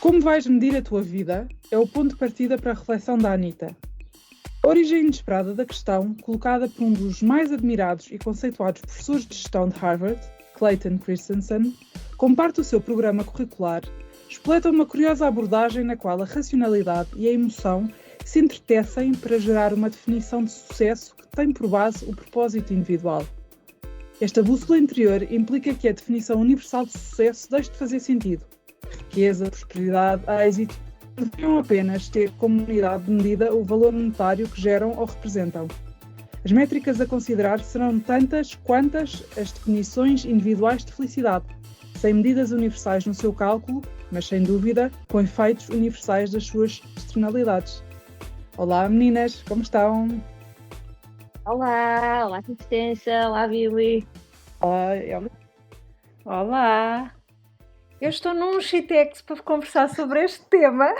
Como vais medir a tua vida é o ponto de partida para a reflexão da Anitta. A origem inesperada da questão, colocada por um dos mais admirados e conceituados professores de gestão de Harvard, Clayton Christensen, como parte do seu programa curricular, espoleta uma curiosa abordagem na qual a racionalidade e a emoção se entretecem para gerar uma definição de sucesso que tem por base o propósito individual. Esta bússola interior implica que a definição universal de sucesso deixe de fazer sentido. Riqueza, prosperidade, êxito deveriam apenas ter como unidade de medida o valor monetário que geram ou representam. As métricas a considerar serão tantas quantas as definições individuais de felicidade, sem medidas universais no seu cálculo, mas sem dúvida com efeitos universais das suas externalidades. Olá meninas, como estão? Olá Constância, olá Billy. Olá, eu estou num Shitex para conversar sobre este tema.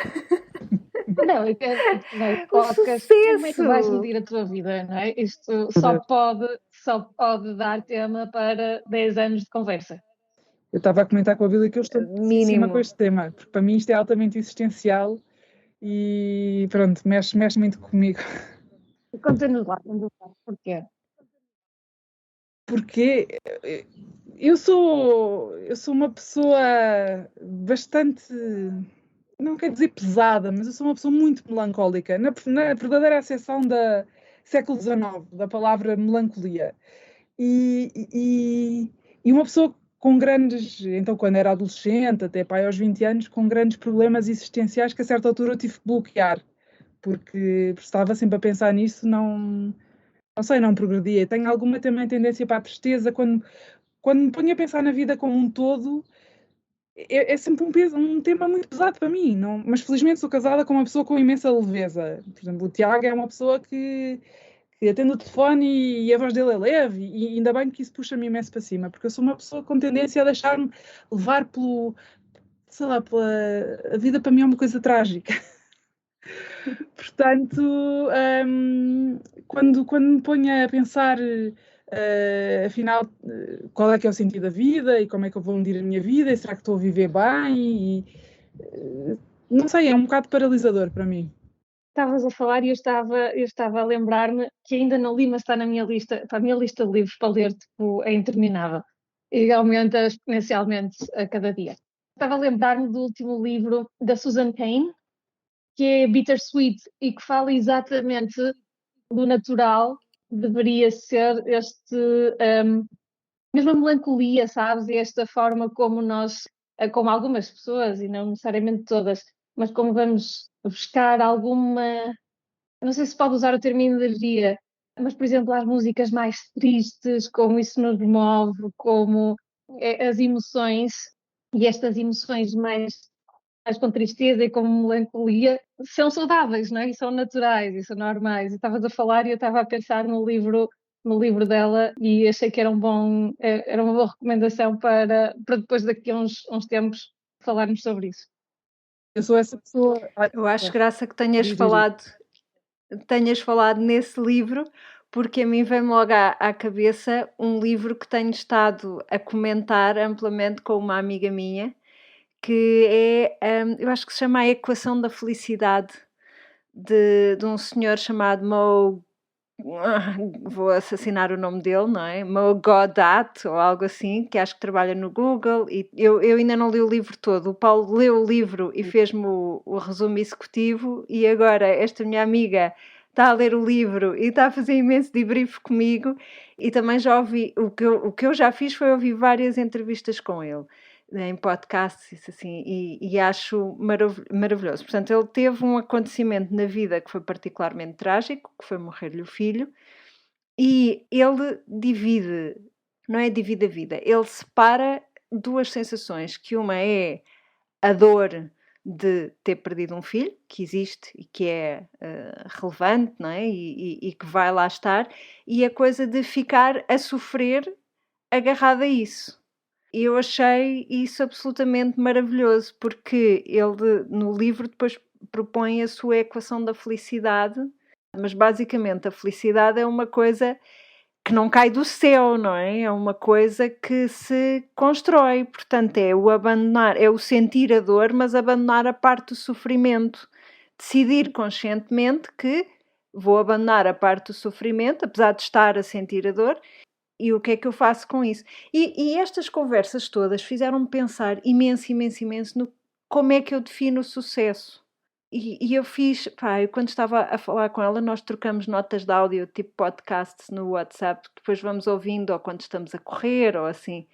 Não, eu quero O podcast. sucesso! Como é que vais medir a tua vida, não é? Isto só pode dar tema para 10 anos de conversa. Eu estava a comentar com a Bíblia que eu estou em cima com este tema, porque para mim isto é altamente existencial e pronto, mexe muito comigo. Conta-nos lá, porquê? Porque eu sou uma pessoa bastante, não quero dizer pesada, mas eu sou uma pessoa muito melancólica, na verdadeira acessão da século XIX, da palavra melancolia. E uma pessoa com grandes, então quando era adolescente, até pai aos 20 anos, com grandes problemas existenciais que a certa altura eu tive que bloquear, porque estava sempre a pensar nisso, não sei, não progredia. Tenho alguma também tendência para a tristeza quando me ponho a pensar na vida como um todo. É sempre um tema muito pesado para mim, não? Mas felizmente sou casada com uma pessoa com imensa leveza. Por exemplo, o Tiago é uma pessoa que atende o telefone e a voz dele é leve, e ainda bem que isso puxa-me imenso para cima, porque eu sou uma pessoa com tendência a deixar-me levar a vida para mim é uma coisa trágica. Portanto, quando me ponho a pensar, afinal, qual é que é o sentido da vida e como é que eu vou medir a minha vida e será que estou a viver bem? Não sei, é um bocado paralisador para mim. Estavas a falar e eu estava a lembrar-me que ainda não li, mas está na minha lista, para a minha lista de livros para ler, tipo, é interminável e aumenta exponencialmente a cada dia. Estava a lembrar-me do último livro da Susan Cain, que é Bittersweet e que fala exatamente do natural que deveria ser mesmo a melancolia, sabes? E esta forma como como algumas pessoas, e não necessariamente todas, mas como vamos buscar não sei se pode usar o termo energia, mas, por exemplo, as músicas mais tristes, como isso nos move, como as emoções, e estas emoções mais com tristeza e com melancolia, são saudáveis, não é? E são naturais, e são normais. E estavas a falar e eu estava a pensar no livro dela e achei que era era uma boa recomendação para depois daqui a uns tempos falarmos sobre isso. Eu sou essa pessoa. Eu acho graça que tenhas falado nesse livro, porque a mim vem-me logo à cabeça um livro que tenho estado a comentar amplamente com uma amiga minha, que eu acho que se chama A Equação da Felicidade, de um senhor chamado vou assassinar o nome dele, não é? Mo Godat, ou algo assim, que acho que trabalha no Google, e eu ainda não li o livro todo. O Paulo leu o livro e fez-me o resumo executivo, e agora esta minha amiga está a ler o livro e está a fazer imenso debrief comigo, e também já ouvi, o que eu já fiz foi ouvir várias entrevistas com ele, em podcasts, isso assim, e acho maravilhoso. Portanto, ele teve um acontecimento na vida que foi particularmente trágico, que foi morrer-lhe o filho, e ele não é divide a vida, ele separa duas sensações, que uma é a dor de ter perdido um filho, que existe e que é relevante, não é? E que vai lá estar, e a coisa de ficar a sofrer agarrado a isso. E eu achei isso absolutamente maravilhoso, porque ele, no livro, depois propõe a sua equação da felicidade, mas basicamente a felicidade é uma coisa que não cai do céu, não é? É uma coisa que se constrói, portanto é o abandonar, é o sentir a dor, mas abandonar a parte do sofrimento. Decidir conscientemente que vou abandonar a parte do sofrimento, apesar de estar a sentir a dor, e o que é que eu faço com isso? E estas conversas todas fizeram-me pensar imenso, imenso, imenso no como é que eu defino o sucesso. E eu fiz, pá, eu quando estava a falar com ela, nós trocamos notas de áudio, tipo podcasts no WhatsApp, que depois vamos ouvindo ou quando estamos a correr ou assim.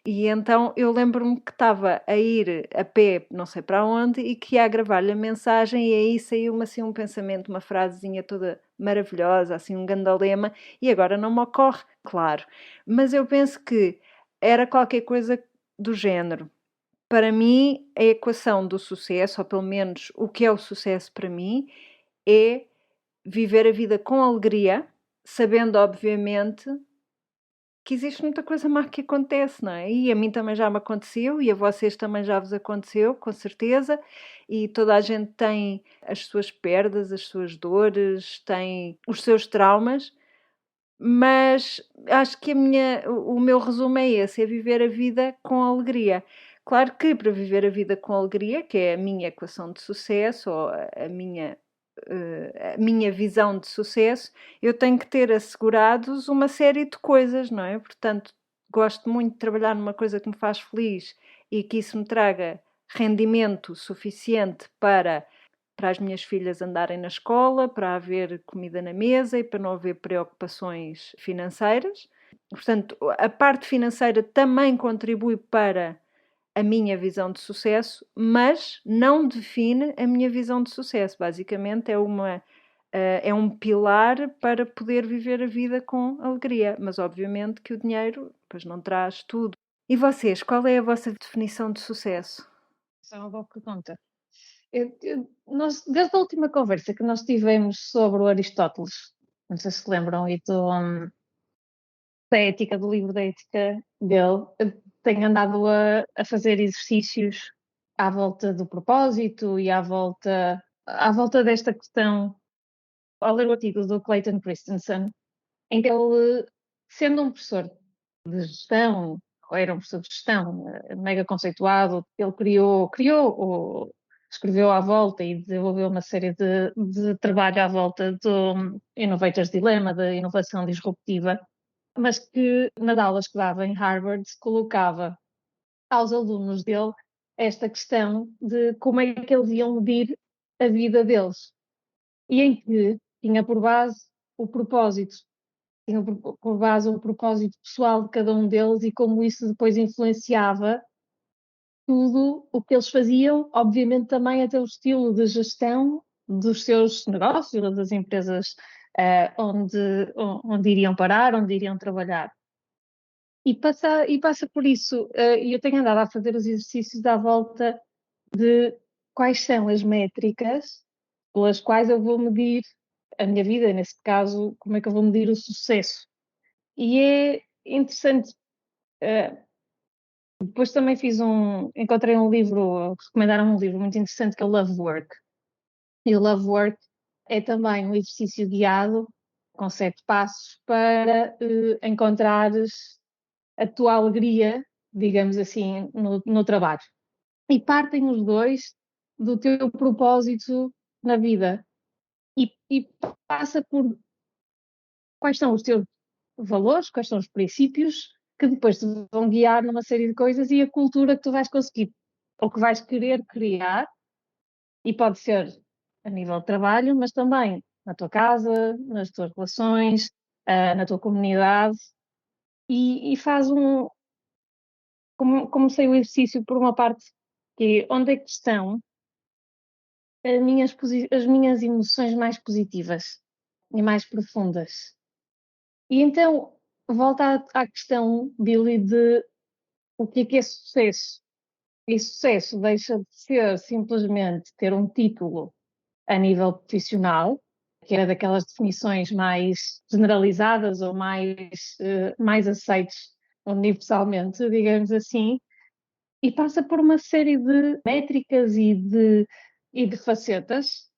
E então eu lembro-me que estava a ir a pé, não sei para onde, e que ia gravar-lhe a mensagem e aí saiu-me assim um pensamento, uma frasezinha toda maravilhosa, assim um gandalema, e agora não me ocorre, claro. Mas eu penso que era qualquer coisa do género. Para mim, a equação do sucesso, ou pelo menos o que é o sucesso para mim, é viver a vida com alegria, sabendo, obviamente, que existe muita coisa má que acontece, não é? E a mim também já me aconteceu, e a vocês também já vos aconteceu, com certeza, e toda a gente tem as suas perdas, as suas dores, tem os seus traumas, mas acho que o meu resumo é esse, é viver a vida com alegria. Claro que para viver a vida com alegria, que é a minha equação de sucesso, ou a minha visão de sucesso, eu tenho que ter assegurados uma série de coisas, não é? Portanto, gosto muito de trabalhar numa coisa que me faz feliz e que isso me traga rendimento suficiente para as minhas filhas andarem na escola, para haver comida na mesa e para não haver preocupações financeiras. Portanto, a parte financeira também contribui para a minha visão de sucesso, mas não define a minha visão de sucesso. Basicamente é um pilar para poder viver a vida com alegria, mas obviamente que o dinheiro pois não traz tudo. E vocês, qual é a vossa definição de sucesso? Isso é uma boa pergunta. Desde a última conversa que nós tivemos sobre o Aristóteles, não sei se lembram, e da ética, do livro da ética dele, eu tenho andado a fazer exercícios à volta do propósito e à volta desta questão, ao ler o artigo do Clayton Christensen, em que ele, sendo um professor de gestão, ou era um professor de gestão mega conceituado, ele criou escreveu à volta e desenvolveu uma série de trabalho à volta do Innovator's Dilemma, da inovação disruptiva, mas que nas aulas que dava em Harvard colocava aos alunos dele esta questão de como é que eles iam medir a vida deles e em que tinha por base o propósito, tinha por base o propósito pessoal de cada um deles e como isso depois influenciava tudo o que eles faziam, obviamente também até o estilo de gestão dos seus negócios, das empresas onde iriam parar, onde iriam trabalhar. E passa por isso, e eu tenho andado a fazer os exercícios à volta de quais são as métricas pelas quais eu vou medir a minha vida, neste caso, como é que eu vou medir o sucesso. E é interessante. Depois também encontrei um livro, recomendaram um livro muito interessante que é o Love Work. E o Love Work é também um exercício guiado com 7 passos para encontrares a tua alegria, digamos assim, no trabalho. E partem os dois do teu propósito na vida. E passa por quais são os teus valores, quais são os princípios que depois te vão guiar numa série de coisas e a cultura que tu vais conseguir ou que vais querer criar, e pode ser a nível de trabalho, mas também na tua casa, nas tuas relações, na tua comunidade, e faz comecei o exercício por uma parte que é onde é que estão as minhas emoções mais positivas e mais profundas. E então volta à questão, Billy, de o que é sucesso. E sucesso deixa de ser simplesmente ter um título a nível profissional, que era daquelas definições mais generalizadas ou mais aceites universalmente, digamos assim, e passa por uma série de métricas e de facetas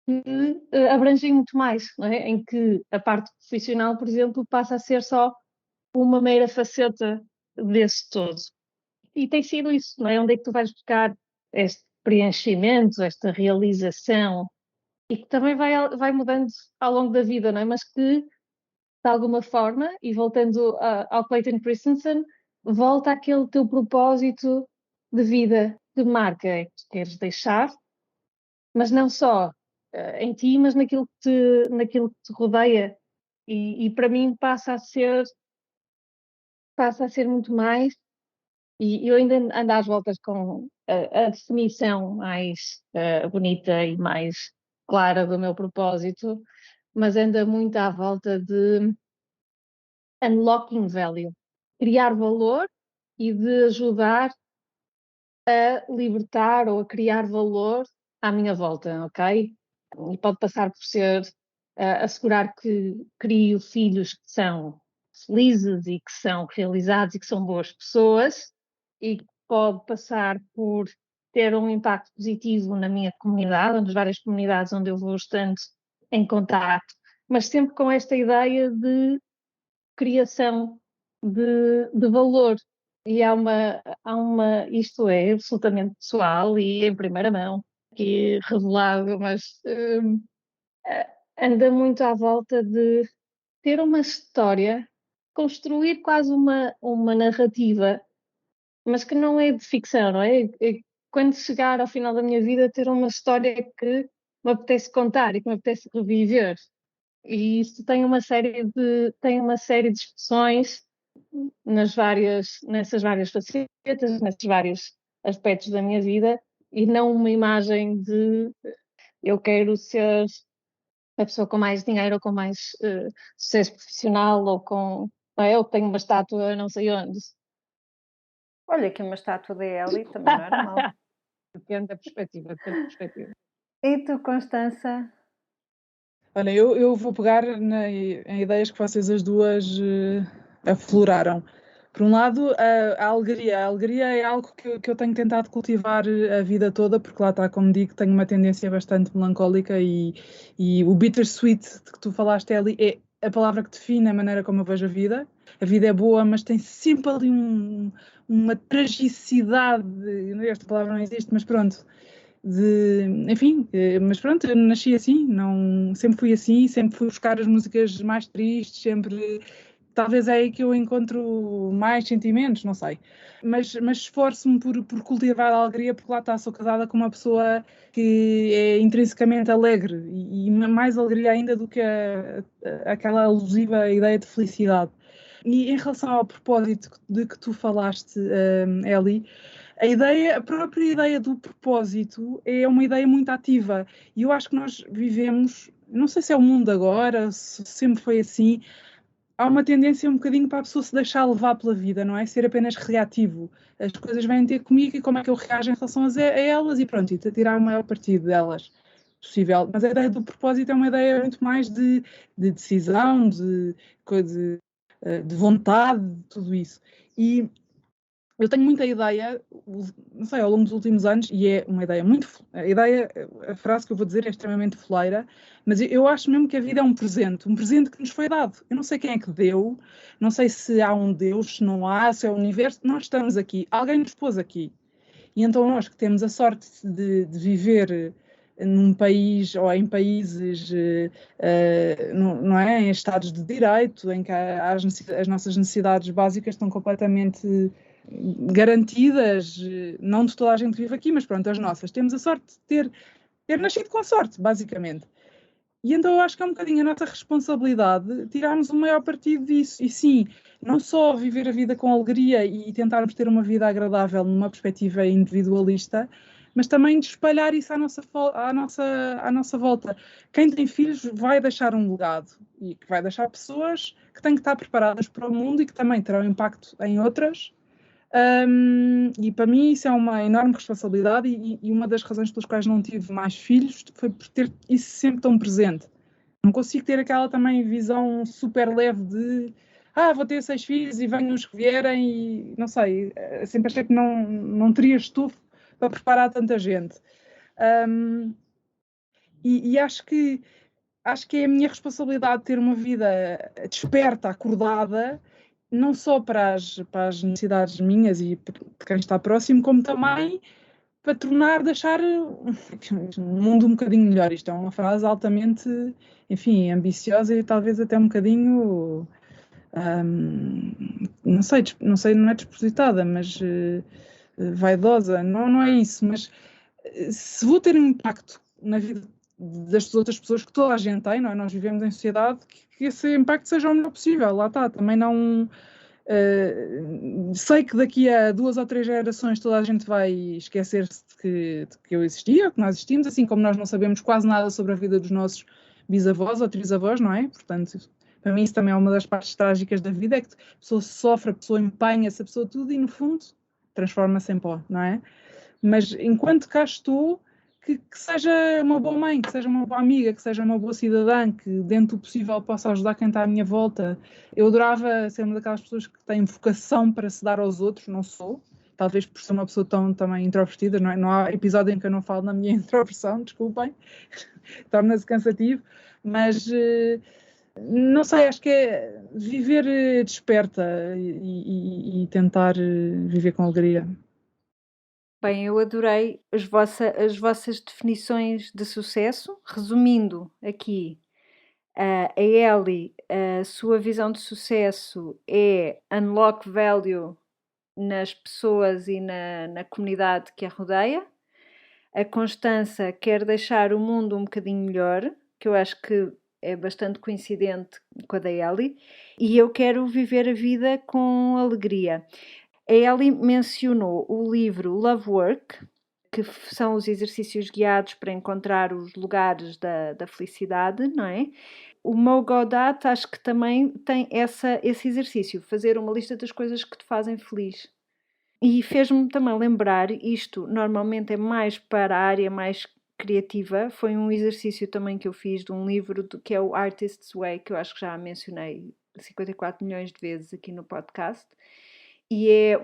que abrangem muito mais, não é? Em que a parte profissional, por exemplo, passa a ser só uma mera faceta desse todo. E tem sido isso, não é? Onde é que tu vais buscar este preenchimento, esta realização, e que também vai mudando ao longo da vida, não é? Mas que, de alguma forma, e voltando ao Clayton Christensen, volta àquele teu propósito de vida, que marca é que tu queres deixar, mas não só em ti, mas naquilo que te rodeia. E para mim passa a ser muito mais, e eu ainda ando às voltas com a definição mais bonita e mais clara do meu propósito, mas anda muito à volta de unlocking value, criar valor e de ajudar a libertar ou a criar valor à minha volta, ok? E pode passar por ser assegurar que crio filhos que são felizes e que são realizados e que são boas pessoas, e pode passar por ter um impacto positivo na minha comunidade, nas várias comunidades onde eu vou estando em contato, mas sempre com esta ideia de criação de valor. E isto é absolutamente pessoal e em primeira mão, aqui revelado, mas anda muito à volta de ter uma história, construir quase uma narrativa, mas que não é de ficção, não é? Quando chegar ao final da minha vida, ter uma história que me apetece contar e que me apetece reviver. E isso tem uma série de expressões nessas várias facetas, nesses vários aspectos da minha vida, e não uma imagem de eu quero ser a pessoa com mais dinheiro ou com mais sucesso profissional ou com. Não é? Eu tenho uma estátua não sei onde. Olha, aqui uma estátua da Ellie também não era mal. Depende da perspectiva, depende da perspectiva. E tu, Constança? Olha, eu vou pegar em ideias que vocês as duas afloraram. Por um lado, a alegria. A alegria é algo que eu tenho tentado cultivar a vida toda, porque lá está, como digo, tenho uma tendência bastante melancólica e o bittersweet de que tu falaste ali é a palavra que define a maneira como eu vejo a vida. A vida é boa, mas tem sempre ali uma tragicidade. Esta palavra não existe, mas pronto. Enfim, mas pronto, eu nasci assim, sempre fui assim, sempre fui buscar as músicas mais tristes, sempre, talvez é aí que eu encontro mais sentimentos, não sei, mas esforço-me por cultivar a alegria, porque lá está, sou casada com uma pessoa que é intrinsecamente alegre e mais alegria ainda do que aquela alusiva ideia de felicidade. E em relação ao propósito de que tu falaste, Ellie, a própria ideia do propósito é uma ideia muito ativa e eu acho que nós vivemos, não sei se é o mundo agora, se sempre foi assim, há uma tendência um bocadinho para a pessoa se deixar levar pela vida, não é? Ser apenas reativo. As coisas vêm ter comigo e como é que eu reajo em relação a elas e pronto, e tirar o maior partido delas possível. Mas a ideia do propósito é uma ideia muito mais de decisão, de vontade, de tudo isso. E eu tenho muita ideia, não sei, ao longo dos últimos anos, e é uma ideia muito. A frase que eu vou dizer é extremamente foleira, mas eu acho mesmo que a vida é um presente que nos foi dado. Eu não sei quem é que deu, não sei se há um Deus, se não há, se é o universo, nós estamos aqui, alguém nos pôs aqui. E então nós que temos a sorte de viver num país ou em países, não é? Em estados de direito, em que as nossas necessidades básicas estão completamente garantidas, não de toda a gente que vive aqui, mas pronto, as nossas. Temos a sorte de ter nascido com sorte, basicamente. E então eu acho que é um bocadinho a nossa responsabilidade tirarmos o maior partido disso. E sim, não só viver a vida com alegria e tentarmos ter uma vida agradável numa perspectiva individualista, mas também de espalhar isso à nossa volta. Quem tem filhos vai deixar um legado e que vai deixar pessoas que têm que estar preparadas para o mundo e que também terão impacto em outras. E para mim isso é uma enorme responsabilidade e uma das razões pelas quais não tive mais filhos foi por ter isso sempre tão presente. Não consigo ter aquela também visão super leve de vou ter 6 filhos e venham os que vierem e não sei, sempre achei que não teria estofo para preparar tanta gente. E acho que é a minha responsabilidade ter uma vida desperta, acordada, não só para as necessidades minhas e de quem está próximo, como também para deixar o mundo um bocadinho melhor. Isto é uma frase altamente, enfim, ambiciosa e talvez até um bocadinho, não sei, não é despositada, mas vaidosa, não é isso, mas se vou ter um impacto na vida das outras pessoas que toda a gente tem, não é? Nós vivemos em sociedade, que esse impacto seja o melhor possível, lá está, também não... sei que daqui a 2 ou 3 gerações toda a gente vai esquecer-se de que eu existia, que nós existimos, assim como nós não sabemos quase nada sobre a vida dos nossos bisavós ou trisavós, não é? Portanto, para mim isso também é uma das partes trágicas da vida, é que a pessoa sofre, a pessoa empenha-se, a pessoa tudo e no fundo transforma-se em pó, não é? Mas enquanto cá estou, que seja uma boa mãe, que seja uma boa amiga, que seja uma boa cidadã, que dentro do possível possa ajudar quem está à minha volta. Eu adorava ser uma daquelas pessoas que têm vocação para se dar aos outros, não sou. Talvez por ser uma pessoa tão também introvertida, não é? Não há episódio em que eu não falo na minha introversão, desculpem, torna-se cansativo, mas não sei, acho que é viver desperta e tentar viver com alegria. Bem, eu adorei as vossas definições de sucesso. Resumindo aqui, a Ellie, a sua visão de sucesso é unlock value nas pessoas e na comunidade que a rodeia. A Constança quer deixar o mundo um bocadinho melhor, que eu acho que é bastante coincidente com a da Ellie. E eu quero viver a vida com alegria. A Ellie mencionou o livro Love Work, que são os exercícios guiados para encontrar os lugares da felicidade, não é? O Mo Gaudat acho que também tem esse exercício, fazer uma lista das coisas que te fazem feliz. E fez-me também lembrar, isto normalmente é mais para a área mais criativa, foi um exercício também que eu fiz de um livro que é o Artist's Way, que eu acho que já mencionei 54 milhões de vezes aqui no podcast. E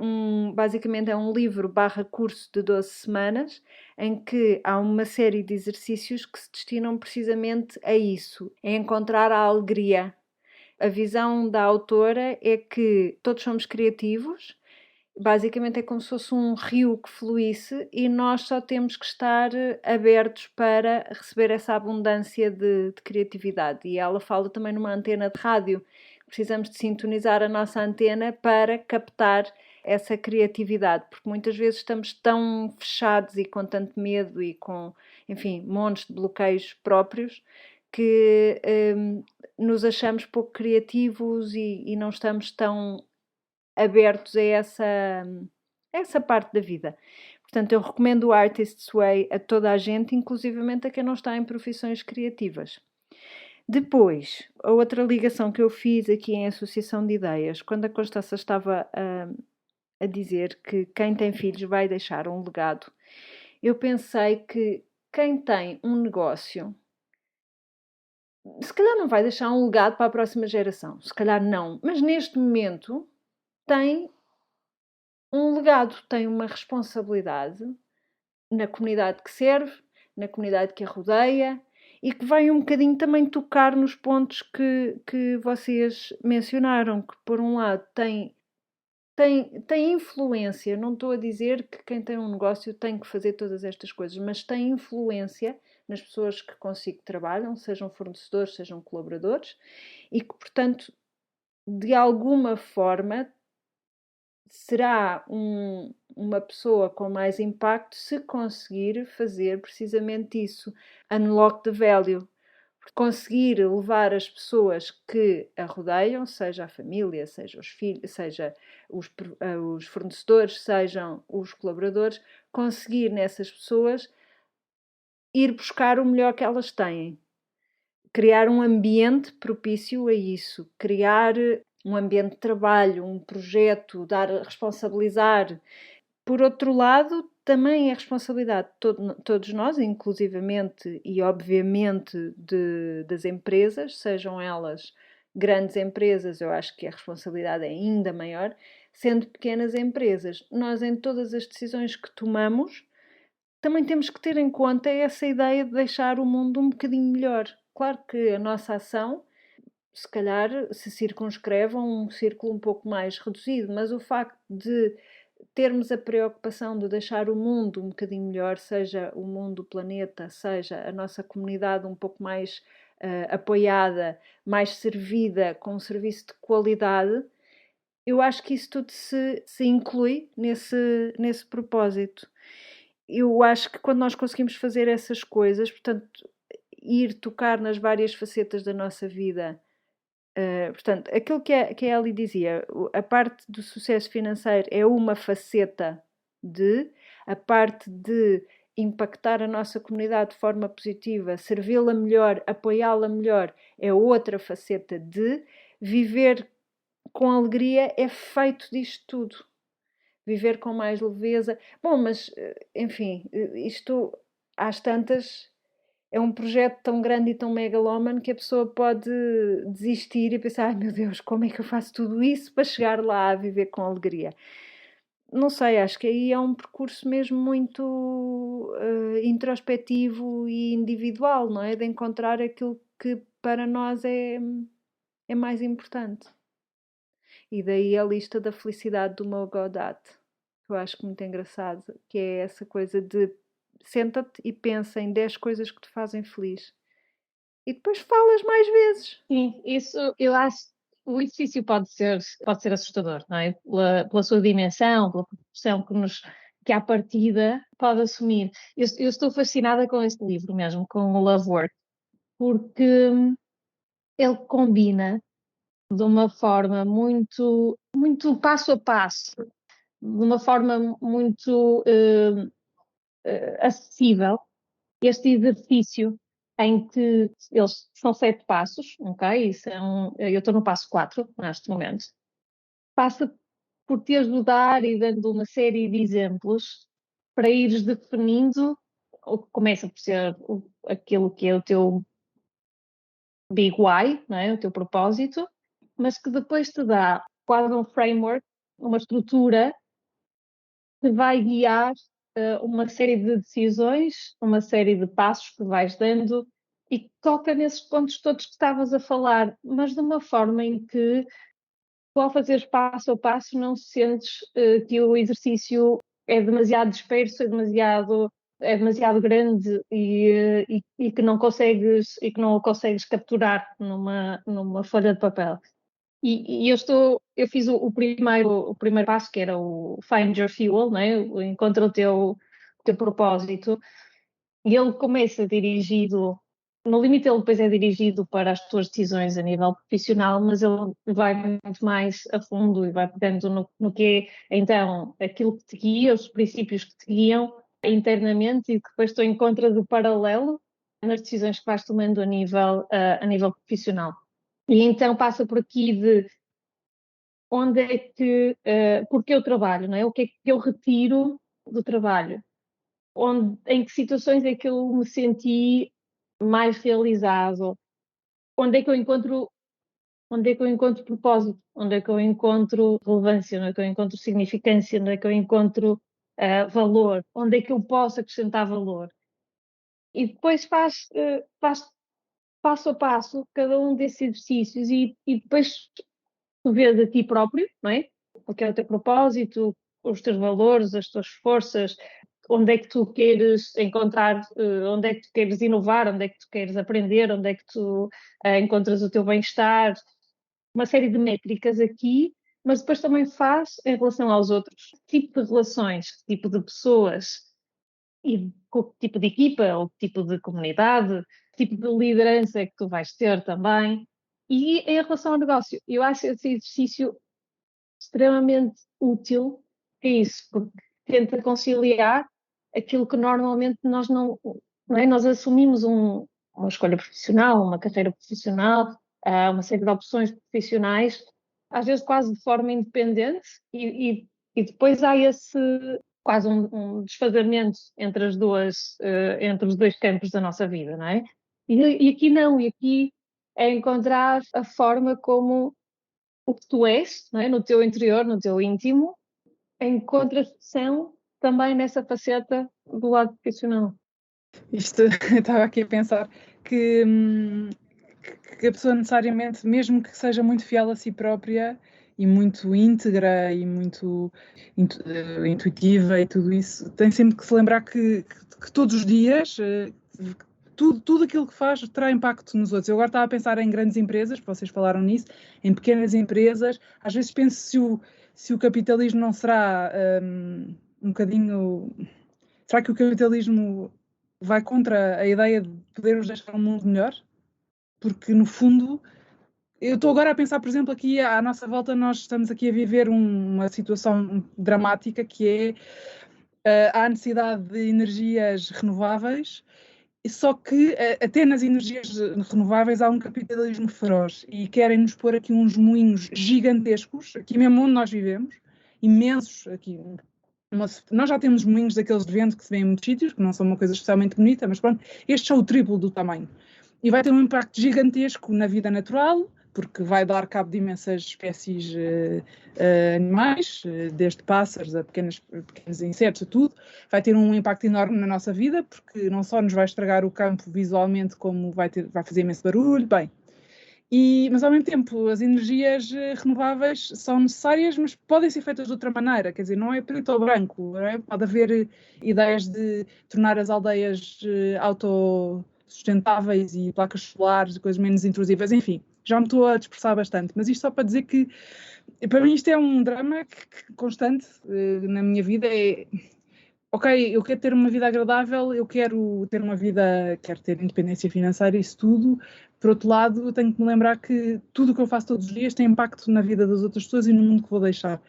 basicamente é um livro / curso de 12 semanas, em que há uma série de exercícios que se destinam precisamente a isso, a encontrar a alegria. A visão da autora é que todos somos criativos, basicamente é como se fosse um rio que fluísse e nós só temos que estar abertos para receber essa abundância de criatividade. E ela fala também numa antena de rádio. Precisamos de sintonizar a nossa antena para captar essa criatividade, porque muitas vezes estamos tão fechados e com tanto medo e com, enfim, montes de bloqueios próprios que nos achamos pouco criativos e não estamos tão abertos a essa parte da vida. Portanto, eu recomendo o Artist's Way a toda a gente, inclusivamente a quem não está em profissões criativas. Depois, a outra ligação que eu fiz aqui em associação de ideias, quando a Constança estava a dizer que quem tem filhos vai deixar um legado, eu pensei que quem tem um negócio, se calhar não vai deixar um legado para a próxima geração, se calhar não, mas neste momento tem um legado, tem uma responsabilidade na comunidade que serve, na comunidade que a rodeia e que vai um bocadinho também tocar nos pontos que vocês mencionaram, que por um lado tem influência. Não estou a dizer que quem tem um negócio tem que fazer todas estas coisas, mas tem influência nas pessoas que consigo trabalham, sejam fornecedores, sejam colaboradores, e que, portanto, de alguma forma será uma pessoa com mais impacto se conseguir fazer precisamente isso, unlock the value, conseguir levar as pessoas que a rodeiam, seja a família, seja os filhos, seja os fornecedores, sejam os colaboradores, conseguir nessas pessoas ir buscar o melhor que elas têm, criar um ambiente propício a isso, criar um ambiente de trabalho, um projeto, responsabilizar. Por outro lado, também é responsabilidade de todos nós, inclusivamente e obviamente das empresas, sejam elas grandes empresas, eu acho que a responsabilidade é ainda maior, sendo pequenas empresas. Nós, em todas as decisões que tomamos, também temos que ter em conta essa ideia de deixar o mundo um bocadinho melhor. Claro que a nossa ação, se calhar, se circunscreve a um círculo um pouco mais reduzido, mas o facto de termos a preocupação de deixar o mundo um bocadinho melhor, seja o mundo, o planeta, seja a nossa comunidade um pouco mais apoiada, mais servida, com um serviço de qualidade, eu acho que isso tudo se inclui nesse propósito. Eu acho que quando nós conseguimos fazer essas coisas, portanto, ir tocar nas várias facetas da nossa vida, portanto, aquilo que a Ellie dizia, a parte do sucesso financeiro é uma faceta a parte de impactar a nossa comunidade de forma positiva, servi-la melhor, apoiá-la melhor, é outra faceta viver com alegria é feito disto tudo. Viver com mais leveza. Bom, mas, enfim, isto às tantas é um projeto tão grande e tão megalómano que a pessoa pode desistir e pensar, ai meu Deus, como é que eu faço tudo isso para chegar lá a viver com alegria? Não sei, acho que aí é um percurso mesmo muito introspectivo e individual, não é? De encontrar aquilo que para nós é mais importante. E daí a lista da felicidade do Mo Godot, que eu acho muito engraçado, que é essa coisa de senta-te e pensa em 10 coisas que te fazem feliz. E depois falas mais vezes. Sim, isso eu acho. O exercício pode ser assustador, não é? Pela sua dimensão, pela proporção que à partida pode assumir. Eu estou fascinada com este livro mesmo, com o Love Work, porque ele combina de uma forma muito, muito passo a passo, de uma forma muito acessível, este exercício em que eles são 7 passos, ok? Eu estou no passo 4 neste momento. Passa por te ajudar e dando uma série de exemplos para ires definindo o que começa por ser aquilo que é o teu big why, não é? O teu propósito, mas que depois te dá quase um framework, uma estrutura que vai guiar uma série de decisões, uma série de passos que vais dando e que toca nesses pontos todos que estavas a falar, mas de uma forma em que tu, ao fazeres passo a passo, não sentes que o exercício é demasiado disperso, é demasiado grande e que não o consegues capturar numa folha de papel. E eu fiz o primeiro passo, que era o Find Your Fuel, né? Encontra o teu propósito, e ele começa dirigido, no limite ele depois é dirigido para as tuas decisões a nível profissional, mas ele vai muito mais a fundo e vai pegando no que é, então, aquilo que te guia, os princípios que te guiam internamente e que depois tu encontras o paralelo nas decisões que vais tomando a nível profissional. E então passa por aqui de onde é que, porque eu trabalho, não é? O que é que eu retiro do trabalho? Em que situações é que eu me senti mais realizado? Onde é que eu encontro propósito? Onde é que eu encontro relevância? Onde é que eu encontro significância? Onde é que eu encontro valor? Onde é que eu posso acrescentar valor? E depois faz passo a passo cada um desses exercícios e depois tu vês a ti próprio, não é? O que é o teu propósito, os teus valores, as tuas forças, onde é que tu queres encontrar, onde é que tu queres inovar, onde é que tu queres aprender, onde é que tu encontras o teu bem-estar, uma série de métricas aqui, mas depois também faz em relação aos outros, que tipo de relações, que tipo de pessoas e com que tipo de equipa ou que tipo de comunidade, que tipo de liderança é que tu vais ter também. E em relação ao negócio, eu acho esse exercício extremamente útil, é isso, porque tenta conciliar aquilo que normalmente nós não é? Nós assumimos uma escolha profissional, uma carreira profissional, uma série de opções profissionais, às vezes quase de forma independente, e depois há esse quase um desfazamento entre os dois campos da nossa vida, não é? E aqui não, e aqui é encontrar a forma como o que tu és, não é? No teu interior, no teu íntimo, encontra expressão também nessa faceta do lado profissional. Isto, eu estava aqui a pensar que a pessoa necessariamente, mesmo que seja muito fiel a si própria e muito íntegra e muito intuitiva e tudo isso, tem sempre que se lembrar que todos os dias tudo aquilo que faz terá impacto nos outros. Eu agora estava a pensar em grandes empresas, vocês falaram nisso, em pequenas empresas. Às vezes penso se o capitalismo não será um bocadinho. Será que o capitalismo vai contra a ideia de podermos deixar um mundo melhor? Porque, no fundo, eu estou agora a pensar, por exemplo, aqui à nossa volta, nós estamos aqui a viver uma situação dramática que é a necessidade de energias renováveis, só que até nas energias renováveis há um capitalismo feroz e querem nos pôr aqui uns moinhos gigantescos, aqui mesmo onde nós vivemos, imensos, aqui. Nós já temos moinhos daqueles de vento que se vêem em muitos sítios, que não são uma coisa especialmente bonita, mas pronto, estes são o triplo do tamanho. E vai ter um impacto gigantesco na vida natural, porque vai dar cabo de imensas espécies animais, desde pássaros a pequenos insetos, a tudo. Vai ter um impacto enorme na nossa vida, porque não só nos vai estragar o campo visualmente, como vai fazer imenso barulho. Bem, mas ao mesmo tempo as energias renováveis são necessárias, mas podem ser feitas de outra maneira, quer dizer, não é preto ou branco, não é? Pode haver ideias de tornar as aldeias autossustentáveis e placas solares e coisas menos intrusivas, enfim, já me estou a dispersar bastante, mas isto só para dizer que para mim isto é um drama constante na minha vida, ok, eu quero ter uma vida agradável, eu quero ter uma vida, quero ter independência financeira, isso tudo. Por outro lado, eu tenho que me lembrar que tudo o que eu faço todos os dias tem impacto na vida das outras pessoas e no mundo que vou deixar.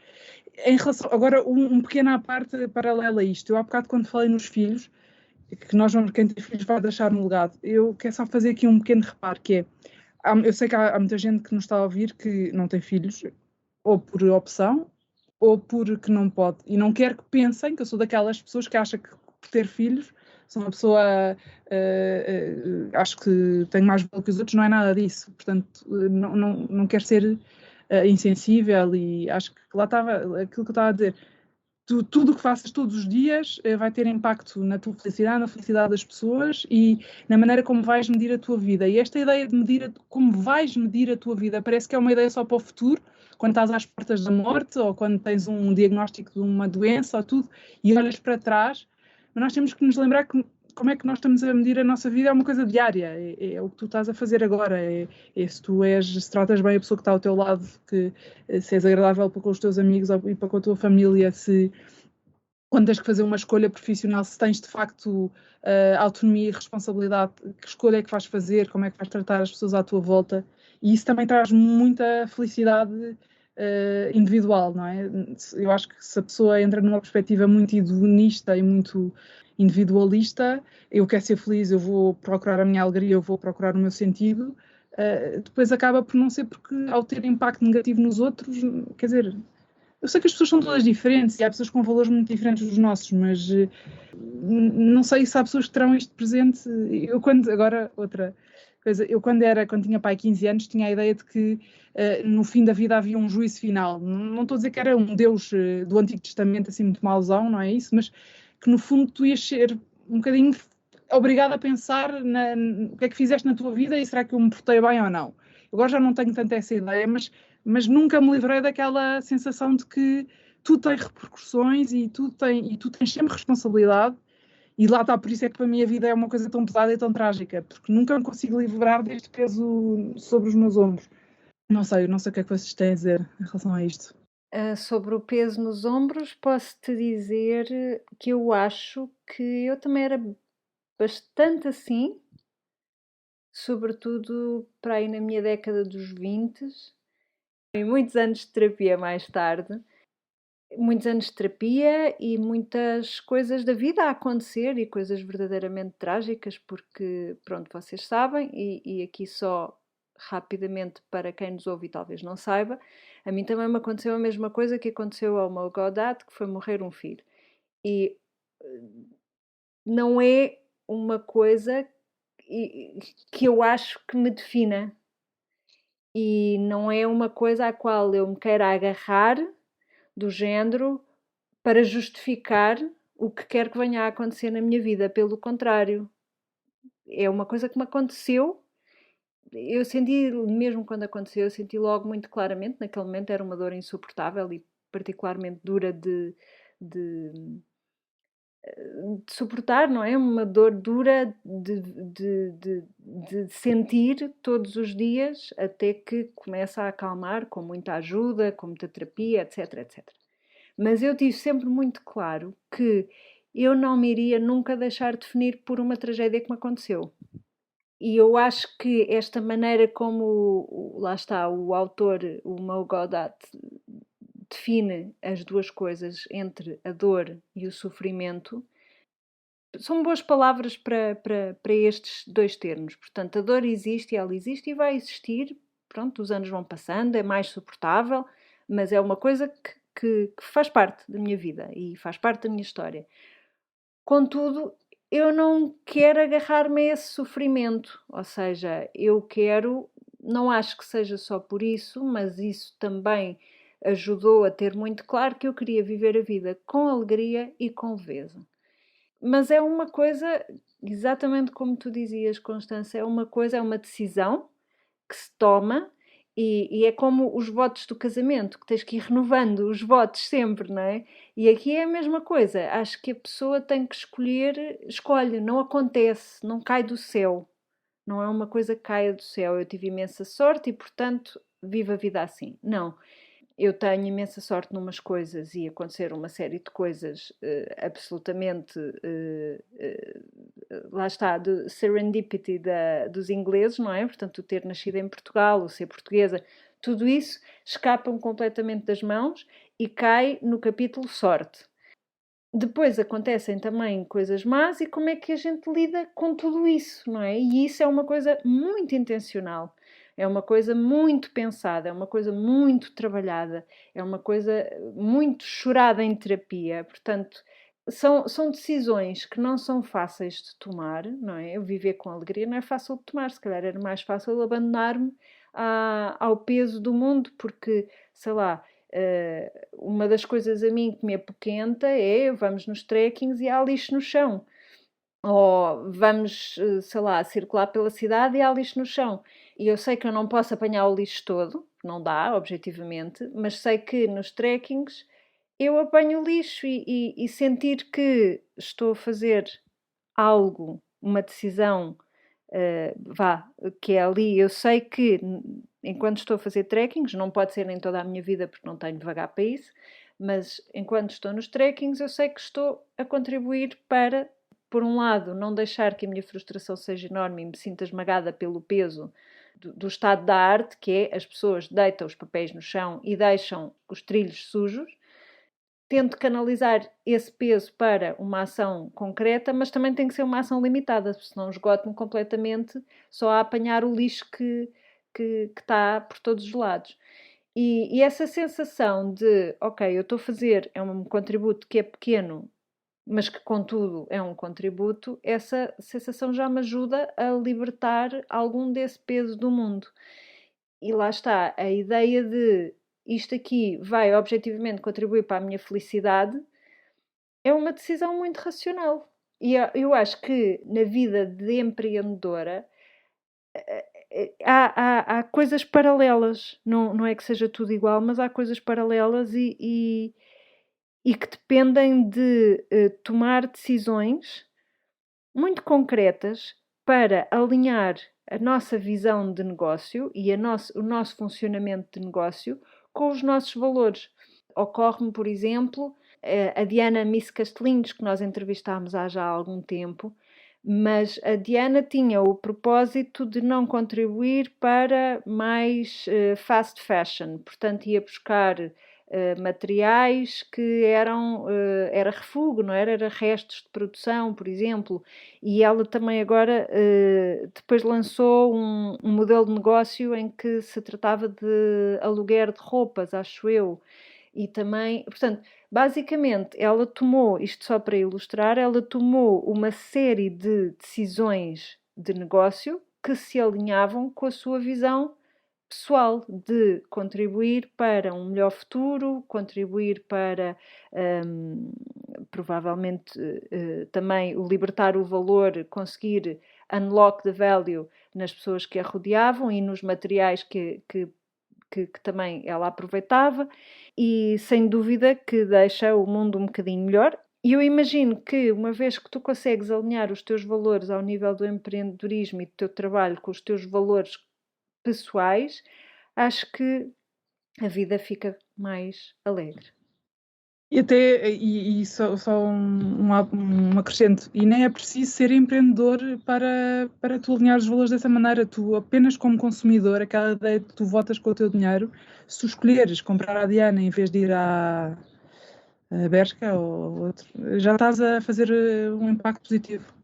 Em relação, agora, um pequeno à parte paralela a isto. Eu há bocado, quando falei nos filhos, que nós vamos, quem tem filhos vai deixar um legado, eu quero só fazer aqui um pequeno reparo, que é, eu sei que há muita gente que nos está a ouvir que não tem filhos, ou por opção, ou porque não pode. E não quero que pensem que eu sou daquelas pessoas que acham que por ter filhos sou uma pessoa, acho que tenho mais valor que os outros, não é nada disso. Portanto, não quero ser insensível e acho que lá estava aquilo que eu estava a dizer. Tudo o que faças todos os dias vai ter impacto na tua felicidade, na felicidade das pessoas e na maneira como vais medir a tua vida. E esta ideia de medir como vais medir a tua vida parece que é uma ideia só para o futuro, quando estás às portas da morte ou quando tens um diagnóstico de uma doença ou tudo e olhas para trás. Mas nós temos que nos lembrar que como é que nós estamos a medir a nossa vida é uma coisa diária, é o que tu estás a fazer agora, se tratas bem a pessoa que está ao teu lado, que se és agradável para com os teus amigos e para com a tua família, se quando tens que fazer uma escolha profissional, se tens de facto autonomia e responsabilidade, que escolha é que vais fazer, como é que vais tratar as pessoas à tua volta, e isso também traz muita felicidade individual, não é? Eu acho que se a pessoa entra numa perspectiva muito hedonista e muito individualista, eu quero ser feliz, eu vou procurar a minha alegria, eu vou procurar o meu sentido, depois acaba por não ser porque ao ter impacto negativo nos outros, quer dizer, eu sei que as pessoas são todas diferentes e há pessoas com valores muito diferentes dos nossos, mas não sei se há pessoas que terão isto presente. Agora, outra coisa, quando tinha pai 15 anos, tinha a ideia de que no fim da vida havia um juízo final. Não estou a dizer que era um Deus do Antigo Testamento, assim, muito mauzão, não é isso, mas que no fundo tu ias ser um bocadinho obrigado a pensar o que é que fizeste na tua vida e será que eu me portei bem ou não. Agora já não tenho tanto essa ideia, mas nunca me livrei daquela sensação de que tudo tem repercussões e tu tens sempre responsabilidade. E lá está, por isso é que para mim a vida é uma coisa tão pesada e tão trágica, porque nunca me consigo livrar deste peso sobre os meus ombros. Não sei o que é que vocês têm a dizer em relação a isto. Sobre o peso nos ombros, posso-te dizer que eu acho que eu também era bastante assim, sobretudo para aí na minha década dos 20, e muitos anos de terapia mais tarde. Muitos anos de terapia e muitas coisas da vida a acontecer e coisas verdadeiramente trágicas, porque, pronto, vocês sabem, e aqui só rapidamente para quem nos ouve e talvez não saiba, a mim também me aconteceu a mesma coisa que aconteceu ao meu Godot, que foi morrer um filho. E não é uma coisa que eu acho que me defina. E não é uma coisa à qual eu me queira agarrar do género para justificar o que quer que venha a acontecer na minha vida. Pelo contrário, é uma coisa que me aconteceu. Eu senti, mesmo quando aconteceu, eu senti logo muito claramente, naquele momento era uma dor insuportável e particularmente dura de suportar, não é? Uma dor dura de sentir todos os dias até que começa a acalmar com muita ajuda, com muita terapia, etc, etc. Mas eu tive sempre muito claro que eu não me iria nunca deixar definir por uma tragédia que me aconteceu. E eu acho que esta maneira como, lá está, o autor, o Mo Gawdat, define as duas coisas entre a dor e o sofrimento, são boas palavras para estes dois termos. Portanto, a dor existe, ela existe e vai existir. Pronto, os anos vão passando, é mais suportável, mas é uma coisa que faz parte da minha vida e faz parte da minha história. Contudo, eu não quero agarrar-me a esse sofrimento, ou seja, eu quero, não acho que seja só por isso, mas isso também ajudou a ter muito claro que eu queria viver a vida com alegria e com leveza. Mas é uma coisa, exatamente como tu dizias, Constância, é uma coisa, é uma decisão que se toma e é como os votos do casamento, que tens que ir renovando os votos sempre, não é? E aqui é a mesma coisa. Acho que a pessoa tem que escolher, escolhe, não acontece, não cai do céu. Não é uma coisa que caia do céu. Eu tive imensa sorte e, portanto, vivo a vida assim. Não. Eu tenho imensa sorte numas coisas e aconteceram uma série de coisas absolutamente, lá está, de serendipity dos ingleses, não é? Portanto, o ter nascido em Portugal, o ser portuguesa, tudo isso escapa-me completamente das mãos e cai no capítulo sorte. Depois acontecem também coisas más e como é que a gente lida com tudo isso, não é? E isso é uma coisa muito intencional. É uma coisa muito pensada, é uma coisa muito trabalhada, é uma coisa muito chorada em terapia. Portanto, são decisões que não são fáceis de tomar, não é? Eu viver com alegria não é fácil de tomar, se calhar era mais fácil abandonar-me ao peso do mundo, porque, sei lá, uma das coisas a mim que me apoquenta é vamos nos trekkings e há lixo no chão. Ou vamos, sei lá, circular pela cidade e há lixo no chão. E eu sei que eu não posso apanhar o lixo todo, não dá, objetivamente, mas sei que nos trekkings eu apanho o lixo e sentir que estou a fazer algo, uma decisão, que é ali. Eu sei que enquanto estou a fazer trekkings, não pode ser em toda a minha vida porque não tenho devagar para isso, mas enquanto estou nos trekkings eu sei que estou a contribuir para, por um lado, não deixar que a minha frustração seja enorme e me sinta esmagada pelo peso do estado da arte, que é as pessoas deitam os papéis no chão e deixam os trilhos sujos. Tento canalizar esse peso para uma ação concreta, mas também tem que ser uma ação limitada, senão esgoto-me completamente só a apanhar o lixo que está por todos os lados. E essa sensação de, ok, eu estou a fazer, é um contributo que é pequeno, mas que contudo é um contributo, essa sensação já me ajuda a libertar algum desse peso do mundo. E lá está, a ideia de isto aqui vai objetivamente contribuir para a minha felicidade é uma decisão muito racional. E eu acho que na vida de empreendedora há coisas paralelas. Não é que seja tudo igual, mas há coisas paralelas e que dependem de tomar decisões muito concretas para alinhar a nossa visão de negócio e o nosso funcionamento de negócio com os nossos valores. Ocorre-me, por exemplo, a Diana Miss Castelinhos, que nós entrevistámos há já algum tempo, mas a Diana tinha o propósito de não contribuir para mais fast fashion, portanto ia buscar materiais que era refúgio, não era? Era restos de produção, por exemplo, e ela também agora depois lançou um modelo de negócio em que se tratava de aluguer de roupas, acho eu, e também, portanto, basicamente ela tomou, isto só para ilustrar, ela tomou uma série de decisões de negócio que se alinhavam com a sua visão pessoal de contribuir para um melhor futuro, contribuir para provavelmente também o libertar o valor, conseguir unlock the value nas pessoas que a rodeavam e nos materiais que também ela aproveitava, e sem dúvida que deixa o mundo um bocadinho melhor. E eu imagino que, uma vez que tu consegues alinhar os teus valores ao nível do empreendedorismo e do teu trabalho com os teus valores pessoais, acho que a vida fica mais alegre. E até, só um acrescento, e nem é preciso ser empreendedor para tu alinhar os valores dessa maneira. Tu apenas como consumidor, aquela ideia de que tu votas com o teu dinheiro, se tu escolheres comprar a Diana em vez de ir à Bershka ou outro, já estás a fazer um impacto positivo.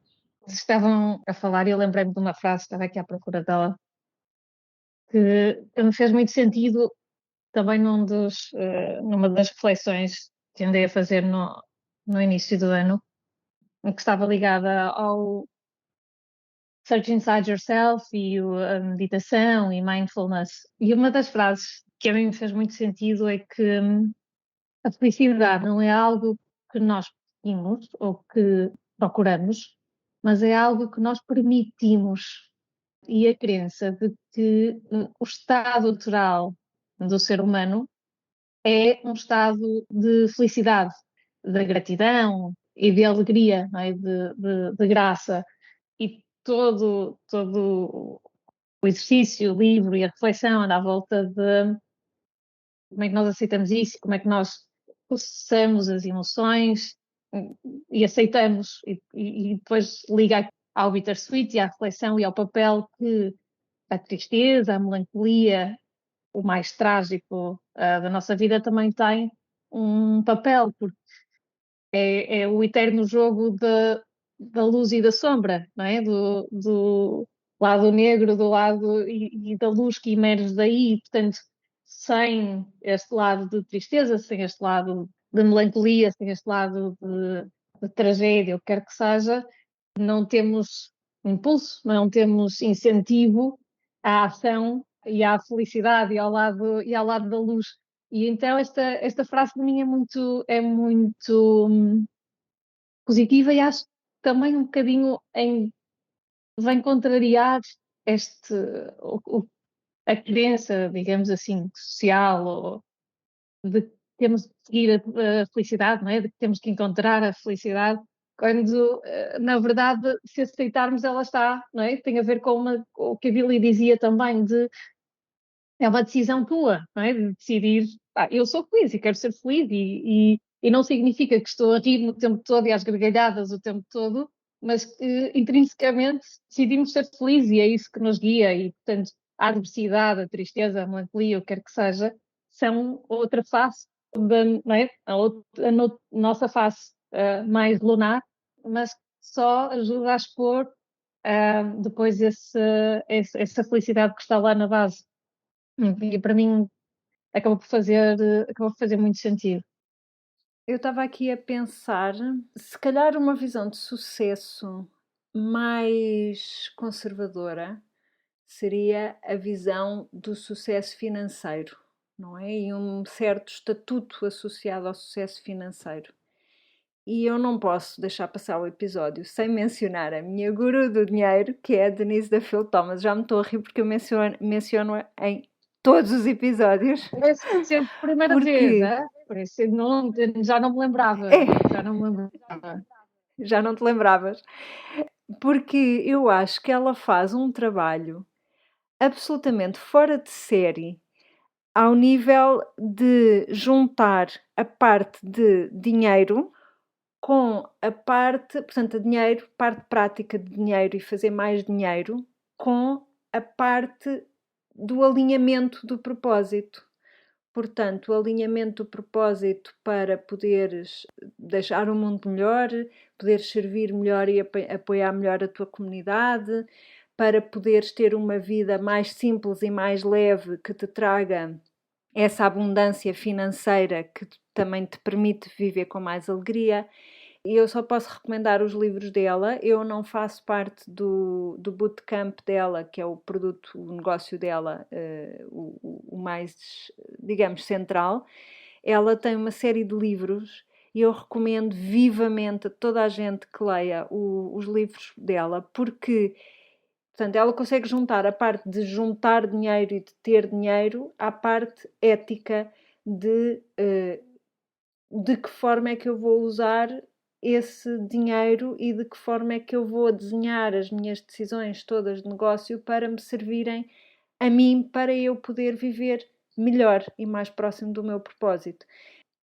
Estavam a falar e eu lembrei-me de uma frase, estava aqui à procura dela, que me fez muito sentido também numa das reflexões que andei a fazer no início do ano, que estava ligada ao Search Inside Yourself e a meditação e mindfulness. E uma das frases que a mim me fez muito sentido é que a felicidade não é algo que nós pedimos ou que procuramos, mas é algo que nós permitimos. E a crença de que o estado natural do ser humano é um estado de felicidade, de gratidão e de alegria, não é? de graça. E todo o exercício, o livro e a reflexão anda à volta de como é que nós aceitamos isso, como é que nós processamos as emoções e aceitamos, e depois liga ao bittersweet e à reflexão e ao papel que a tristeza, a melancolia, o mais trágico da nossa vida também tem um papel, porque é o eterno jogo da luz e da sombra, não é? Do lado negro, do lado e da luz que emerge daí, portanto, sem este lado de tristeza, sem este lado de melancolia, sem este lado de tragédia, o que quer que seja, não temos impulso, não temos incentivo à ação e à felicidade e ao lado da luz. E então esta frase para mim é muito positiva e acho também um bocadinho vem contrariar este, a crença, digamos assim, social, ou de que temos de seguir a felicidade, não é? De que temos que encontrar a felicidade, quando, na verdade, se aceitarmos, ela está, não é? Tem a ver com o que a Billy dizia também, é uma decisão tua, não é? De decidir, eu sou feliz e quero ser feliz, e não significa que estou a rir no tempo todo e às gargalhadas o tempo todo, mas que intrinsecamente decidimos ser felizes e é isso que nos guia, e portanto a adversidade, a tristeza, a melancolia, o que quer que seja, são outra face, não é? A nossa face mais lunar, mas só ajuda a expor depois essa felicidade que está lá na base. E para mim acabou por fazer muito sentido. Eu estava aqui a pensar, se calhar uma visão de sucesso mais conservadora seria a visão do sucesso financeiro, não é? E um certo estatuto associado ao sucesso financeiro. E eu não posso deixar passar o episódio sem mencionar a minha guru do dinheiro, que é a Denise da Phil Thomas. Já me estou a rir porque eu menciono-a em todos os episódios. Parece sempre a primeira vez, é? Parece, já não me lembrava. Já não me lembrava. Já não te lembravas? Porque eu acho que ela faz um trabalho absolutamente fora de série ao nível de juntar a parte de dinheiro com a parte, portanto, parte prática de dinheiro e fazer mais dinheiro, com a parte do alinhamento do propósito. Portanto, o alinhamento do propósito para poderes deixar o mundo melhor, poderes servir melhor e apoiar melhor a tua comunidade, para poderes ter uma vida mais simples e mais leve, que te traga essa abundância financeira que também te permite viver com mais alegria. E eu só posso recomendar os livros dela. Eu não faço parte do bootcamp dela, que é o produto, o negócio dela, o mais, digamos, central. Ela tem uma série de livros e eu recomendo vivamente a toda a gente que leia os livros dela, porque, portanto, ela consegue juntar a parte de juntar dinheiro e de ter dinheiro à parte ética de que forma é que eu vou usar esse dinheiro e de que forma é que eu vou desenhar as minhas decisões todas de negócio para me servirem a mim, para eu poder viver melhor e mais próximo do meu propósito.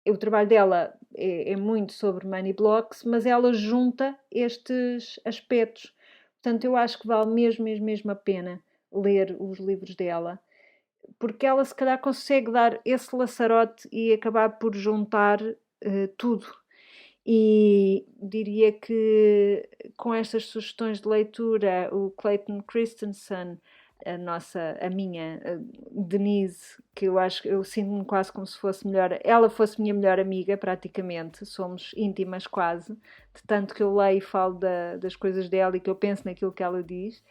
O trabalho dela é muito sobre money blocks, mas ela junta estes aspectos. Portanto, eu acho que vale mesmo a pena ler os livros dela, porque ela se calhar consegue dar esse laçarote e acabar por juntar tudo. E diria que com estas sugestões de leitura, o Clayton Christensen, a minha Denise, que eu sinto-me quase como se fosse ela fosse minha melhor amiga praticamente, somos íntimas quase, de tanto que eu leio e falo das coisas dela e que eu penso naquilo que ela diz.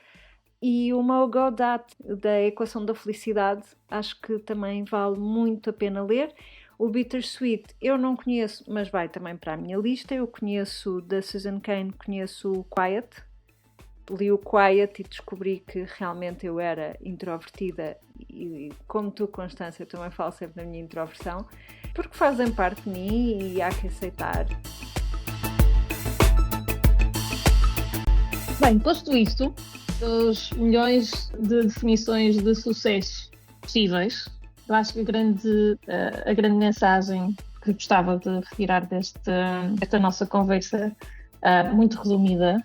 E o Mo Gaudat, da Equação da Felicidade, acho que também vale muito a pena ler. O Bittersweet eu não conheço, mas vai também para a minha lista. Eu conheço da Susan Cain, conheço o Quiet. Li o Quiet e descobri que realmente eu era introvertida e como tu, Constância, eu também falo sempre da minha introversão, porque fazem parte de mim e há que aceitar. Bem, posto isto, dos milhões de definições de sucesso possíveis, eu acho que a grande mensagem que gostava de retirar desta nossa conversa, muito resumida,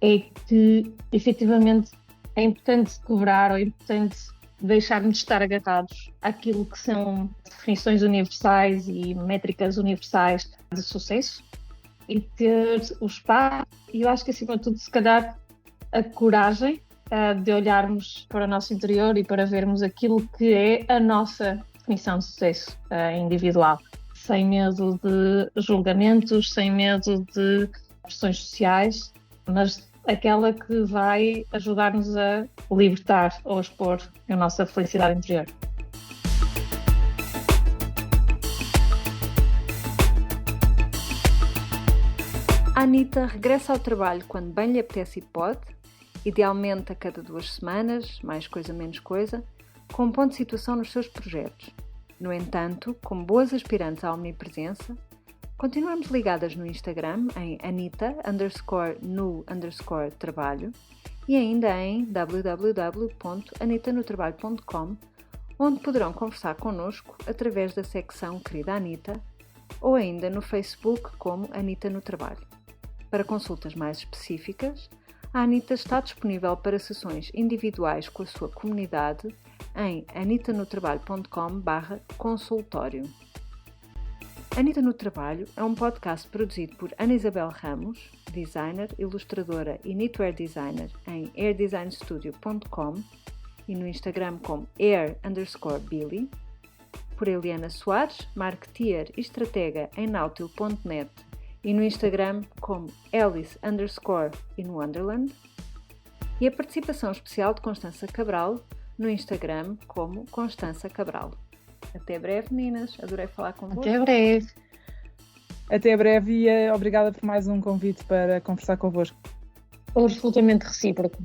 é que efetivamente é importante quebrar ou é importante deixar-nos de estar agarrados àquilo que são definições universais e métricas universais de sucesso e ter o espaço e eu acho que acima de tudo se calhar a coragem de olharmos para o nosso interior e para vermos aquilo que é a nossa definição de sucesso individual, sem medo de julgamentos, sem medo de pressões sociais, mas aquela que vai ajudar-nos a libertar ou a expor a nossa felicidade interior. A Anita regressa ao trabalho quando bem lhe apetece e pode, idealmente a cada 2 semanas, mais coisa menos coisa, com um ponto de situação nos seus projetos. No entanto, como boas aspirantes à omnipresença, continuamos ligadas no Instagram em Anita_no_trabalho e ainda em www.anitanotrabalho.com, onde poderão conversar connosco através da secção Querida Anita ou ainda no Facebook como Anita no Trabalho. Para consultas mais específicas, a Anita está disponível para sessões individuais com a sua comunidade em anitanotrabalho.com/consultório. Anita no Trabalho é um podcast produzido por Ana Isabel Ramos, designer, ilustradora e knitwear designer em airdesignstudio.com e no Instagram como air_billy, por Eliana Soares, marketeer e estratega em nautil.net e no Instagram como Alice_in Wonderland, e a participação especial de Constança Cabral no Instagram como Constança Cabral. Até breve, meninas. Adorei falar convosco. Até breve. Até breve e obrigada por mais um convite para conversar convosco. Absolutamente recíproco.